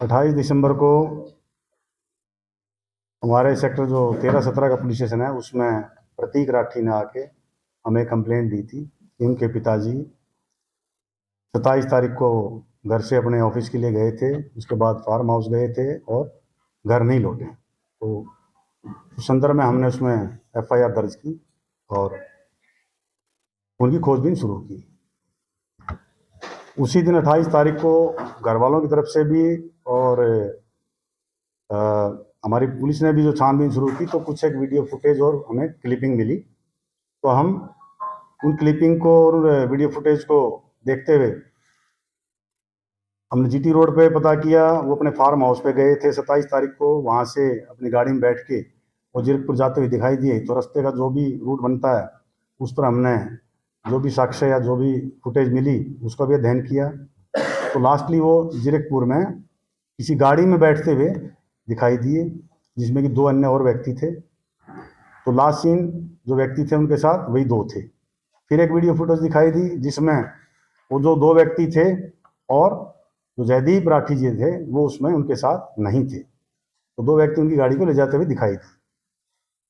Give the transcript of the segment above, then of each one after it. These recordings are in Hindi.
28 दिसंबर को हमारे सेक्टर जो 13-17 का पुलिस स्टेशन है उसमें प्रतीक राठी ने आके हमें कंप्लेंट दी थी कि उनके पिताजी 27 तारीख को घर से अपने ऑफिस के लिए गए थे, उसके बाद फार्म हाउस गए थे और घर नहीं लौटे। तो उस संदर्भ में हमने उसमें एफआईआर दर्ज की और उनकी खोजबीन शुरू की। उसी दिन 28 तारीख को घर वालों की तरफ से भी और हमारी पुलिस ने भी जो छानबीन शुरू की तो कुछ एक वीडियो फुटेज और हमें क्लिपिंग मिली। तो हम उन क्लिपिंग को और वीडियो फुटेज को देखते हुए हमने जीटी रोड पे पता किया। वो अपने फार्म हाउस पे गए थे 27 तारीख को, वहाँ से अपनी गाड़ी में बैठ के वो जीरकपुर जाते हुए दिखाई दिए। तो रास्ते का जो भी रूट बनता है उस पर हमने जो भी साक्ष्य या जो भी फुटेज मिली उसका भी अध्ययन किया। तो लास्टली वो जीरकपुर में किसी गाड़ी में बैठते हुए दिखाई दिए, जिसमें कि 2 अन्य और व्यक्ति थे। तो लास्ट सीन जो व्यक्ति थे उनके साथ वही 2 थे। फिर एक वीडियो फुटेज दिखाई दी जिसमें वो जो 2 व्यक्ति थे और जो जयदीप राठी जी थे वो उसमें उनके साथ नहीं थे। तो 2 व्यक्ति उनकी गाड़ी को ले जाते हुए दिखाई दी।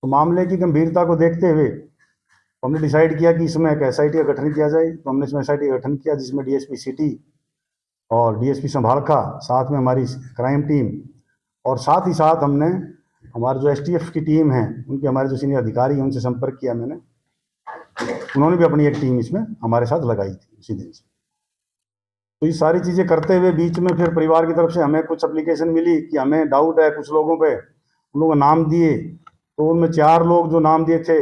तो मामले की गंभीरता को देखते हुए हमने डिसाइड किया कि इसमें एक एसआईटी का गठन किया जाए। तो हमने इसमें एसआईटी का गठन किया जिसमें डीएसपी सिटी और डीएसपी संभालका, साथ में हमारी क्राइम टीम और साथ ही साथ हमने हमारे जो एसटीएफ की टीम है उनके हमारे जो सीनियर अधिकारी हैं उनसे संपर्क किया मैंने। उन्होंने भी अपनी एक टीम इसमें हमारे साथ लगाई थी उसी दिन से। तो ये सारी चीज़ें करते हुए बीच में फिर परिवार की तरफ से हमें कुछ एप्लीकेशन मिली कि हमें डाउट है कुछ लोगों पे, उन लोगों नाम दिए। तो उनमें 4 लोग जो नाम दिए थे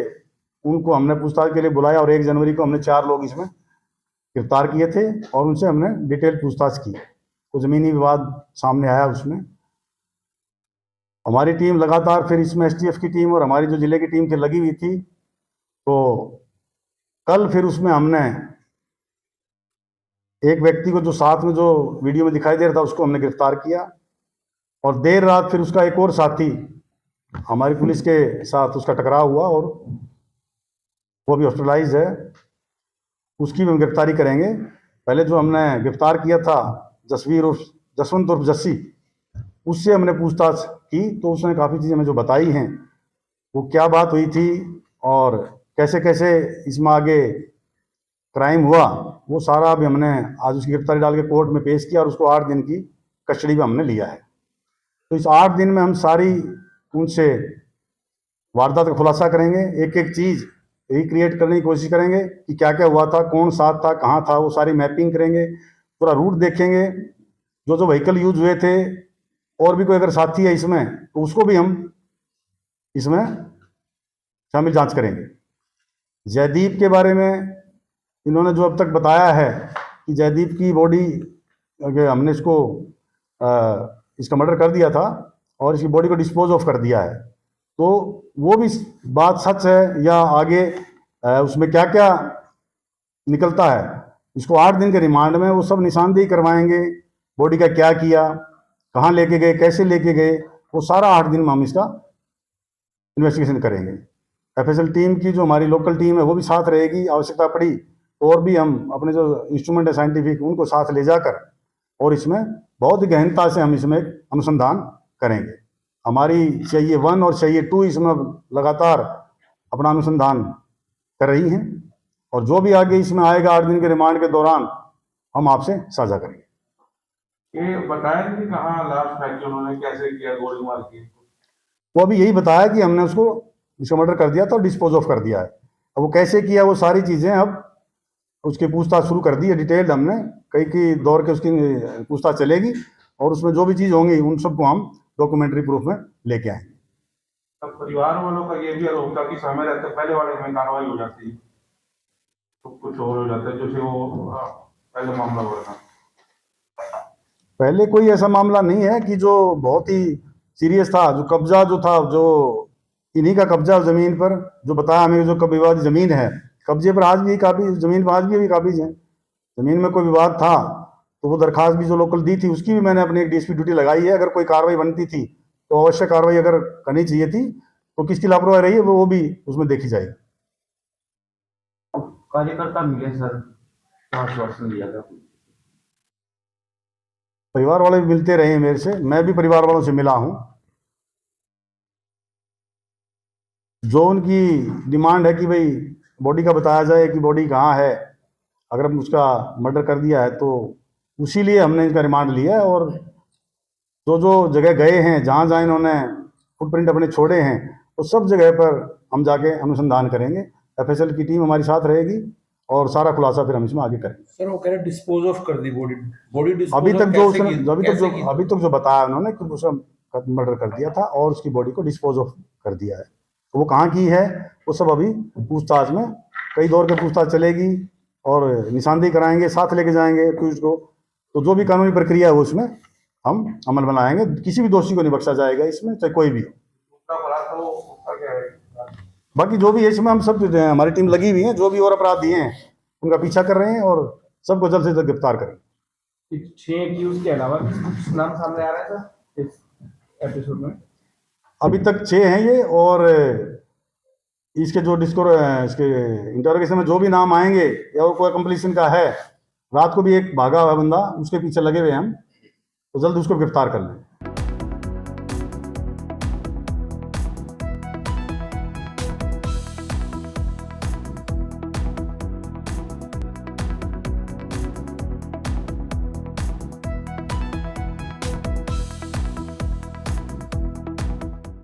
उनको हमने पूछताछ के लिए बुलाया और 1 जनवरी को हमने 4 लोग इसमें गिरफ्तार किए थे और उनसे हमने डिटेल पूछताछ की। तो ज़मीनी विवाद सामने आया उसमें। हमारी टीम लगातार फिर इसमें एसटीएफ की टीम और हमारी जो जिले की टीम थी लगी हुई थी। तो कल फिर उसमें हमने एक व्यक्ति को जो साथ में जो वीडियो में दिखाई दे रहा था उसको हमने गिरफ्तार किया और देर रात फिर उसका एक और साथी हमारी पुलिस के साथ उसका टकराव हुआ और वो भी हॉस्पिटलाइज है, उसकी भी हम गिरफ्तारी करेंगे। पहले जो हमने गिरफ्तार किया था जसवंत उर्फ जस्सी, उससे हमने पूछताछ की तो उसने काफ़ी चीज़ें हमें जो बताई हैं वो क्या बात हुई थी और कैसे कैसे इसमें आगे क्राइम हुआ, वो सारा भी हमने आज उसकी गिरफ्तारी डाल के कोर्ट में पेश किया और उसको 8 दिन की कस्टडी में हमने लिया है। तो इस 8 दिन में हम सारी उनसे वारदात का खुलासा करेंगे, एक एक चीज़ रिक्रिएट करने की कोशिश करेंगे कि क्या क्या हुआ था, कौन साथ था, कहाँ था, वो सारी मैपिंग करेंगे, पूरा रूट देखेंगे, जो जो व्हीकल यूज हुए थे और भी कोई अगर साथी है इसमें तो उसको भी हम इसमें शामिल जांच करेंगे। जयदीप के बारे में इन्होंने जो अब तक बताया है कि जयदीप की बॉडी हमने इसको इसका मर्डर कर दिया था और इसकी बॉडी को डिस्पोज ऑफ कर दिया है, तो वो भी बात सच है या आगे उसमें क्या क्या निकलता है, इसको 8 दिन के रिमांड में वो सब निशानदेही करवाएंगे। बॉडी का क्या किया, कहाँ लेके गए, कैसे लेके गए, वो सारा 8 दिन में हम इसका इन्वेस्टिगेशन करेंगे। एफएसएल टीम की जो हमारी लोकल टीम है वो भी साथ रहेगी, आवश्यकता पड़ी और भी हम अपने जो इंस्ट्रूमेंट है साइंटिफिक उनको साथ ले जाकर और इसमें बहुत ही गहनता से हम इसमें अनुसंधान करेंगे। हमारी चाहिए 1 और चाहिए 2 इसमें लगातार अपना अनुसंधान कर रही हैं और जो भी आगे इसमें आएगा 8 दिन के रिमांड के दौरान हम आपसे साझा करेंगे। ये बताया कि कहाँ लाश फेंकी उन्होंने, कैसे किया, गोली मार की? वो अभी यही बताया कि हमने उसको इसका मर्डर कर दिया था और डिस्पोज ऑफ कर दिया है। अब वो कैसे किया वो सारी चीज़ें अब उसकी पूछताछ शुरू कर दी है, डिटेल्ड हमने कई दौर के उसकी पूछताछ चलेगी और उसमें जो भी चीज़ होंगी उन सबको हम डॉक्यूमेंट्री प्रूफ में लेके आएंगे। तब परिवार वालों का ये भी आरोप था कि समय रहते पहले वाले में कार्रवाई हो जाती तो कुछ और हो जाता है, जैसे वो पहले मामला हुआ था। पहले कोई ऐसा मामला नहीं है कि जो बहुत ही सीरियस था, जो कब्जा जो था, जो इन्हीं का कब्जा जमीन पर जो बताया हमें, जो विवादित जमीन है, कब्जे पर आज भी काबिज, जमीन पर आज भी काबिज है। जमीन में कोई विवाद था तो वो दरखास्त भी जो लोकल दी थी उसकी भी मैंने अपनी एक डीएसपी ड्यूटी लगाई है। अगर कोई कार्रवाई बनती थी तो अवश्य कार्रवाई अगर करनी चाहिए थी तो किसकी लापरवाही रही है वो भी उसमें देखी जाएगी। कार्यकर्ता मिले सर, आश्वासन दिया था। परिवार वाले भी मिलते रहे हैं मेरे से, मैं भी परिवार वालों से मिला हूँ। जो उनकी डिमांड है कि भाई बॉडी का बताया जाए कि बॉडी कहाँ है, अगर हम उसका मर्डर कर दिया है तो उसी लिए हमने इनका रिमांड लिया है। और जो जो जगह गए हैं, जहाँ जहाँ इन्होंने फुटप्रिंट अपने छोड़े हैं, वो सब जगह पर हम जाके अनुसंधान करेंगे। एफएसएल की टीम हमारी साथ रहेगी और सारा खुलासा फिर हम इसमें आगे करेंगे। सर वो कह रहे डिस्पोज ऑफ कर दी बॉडी, बॉडी अभी तक जो उसने कैसे की? अभी तक जो बताया उन्होंने कि उसका मर्डर कर दिया था और उसकी बॉडी को डिस्पोज ऑफ कर दिया है। तो वो कहाँ की है वो सब अभी पूछताछ में, कई दौर के पूछताछ चलेगी और निशानदेही कराएंगे, साथ लेके जाएंगे एक्यूज को। तो जो भी कानूनी प्रक्रिया है वो उसमें हम अमल बनाएंगे। किसी भी दोषी को नहीं बख्शा जाएगा इसमें, चाहे कोई भी हो। उसका बड़ा तो उसका क्या है? बाकी जो भी है इसमें हम सब, हमारी टीम लगी हुई है, जो भी और अपराधी हैं उनका पीछा कर रहे हैं और सबको जल्द से जल्द गिरफ्तार करेंगे। 6 एक्यूज के अलावा कुछ नाम सामने आ रहा है सर इस एपिसोड में? अभी तक 6 हैं ये, और इसके जो इसके इंटरोगेशन में जो भी नाम आएंगे या वो कोई कंप्लीशन का है, रात को भी एक भागा हुआ बंदा, उसके पीछे लगे हुए हैं हम, तो जल्द उसको गिरफ्तार कर लेंगे।